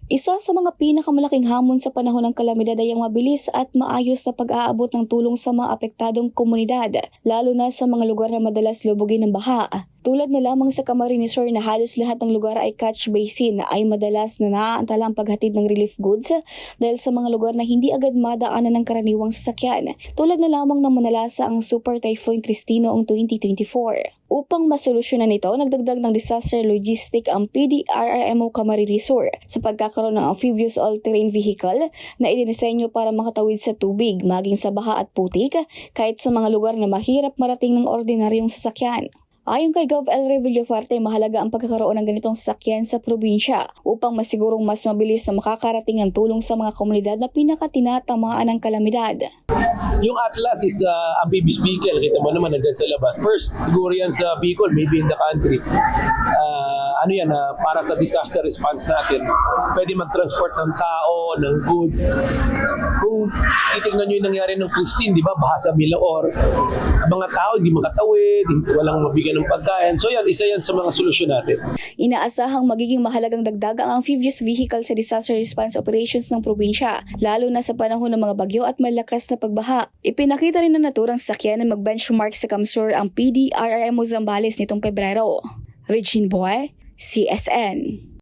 Isa sa mga pinakamalaking hamon sa panahon ng kalamidad ay ang mabilis at maayos na pag-aabot ng tulong sa mga apektadong komunidad, lalo na sa mga lugar na madalas lubugin ng baha. Tulad na lamang sa Camarines Sur na halos lahat ng lugar ay catch basin ay madalas na naaantala ang paghatid ng relief goods dahil sa mga lugar na hindi agad madaanan ng karaniwang sasakyan. Tulad na lamang ng manalasa ang Super Typhoon Cristino noong 2024. Upang masolusyonan ito, nagdagdag ng disaster logistic ang PDRRMO Camarines Sur sa pagkakaroon ng amphibious all-terrain vehicle na idinisenyo para makatawid sa tubig, maging sa baha at putik, kahit sa mga lugar na mahirap marating ng ordinaryong sasakyan. Ayon kay Gov. L. Villafuerte, mahalaga ang pagkakaroon ng ganitong sasakyan sa probinsya upang masigurong mas mabilis na makakarating ang tulong sa mga komunidad na pinakatinatamaan ng kalamidad. Yung Atlas is amphibious vehicle. Kita mo naman nandyan sa labas. First, siguro yan sa Bicol, maybe in the country. Para sa disaster response natin. Pwede mag-transport ng tao, ng goods. Kung titignan nyo yung nangyari ng Christine, di ba? Baha sa Milaor. Ang mga tao hindi makatawid, walang mabigyan ng pagkain. So yan, isa yan sa mga solusyon natin. Inaasahang magiging mahalagang dagdag ang amphibious vehicle sa disaster response operations ng probinsya, lalo na sa panahon ng mga bagyo at malakas na pagbaha. Ipinakita rin ng naturang sasakyan na mag-benchmark sa Camsur ang PDRRMO Zambales nitong Pebrero. Regine Boy, CSN.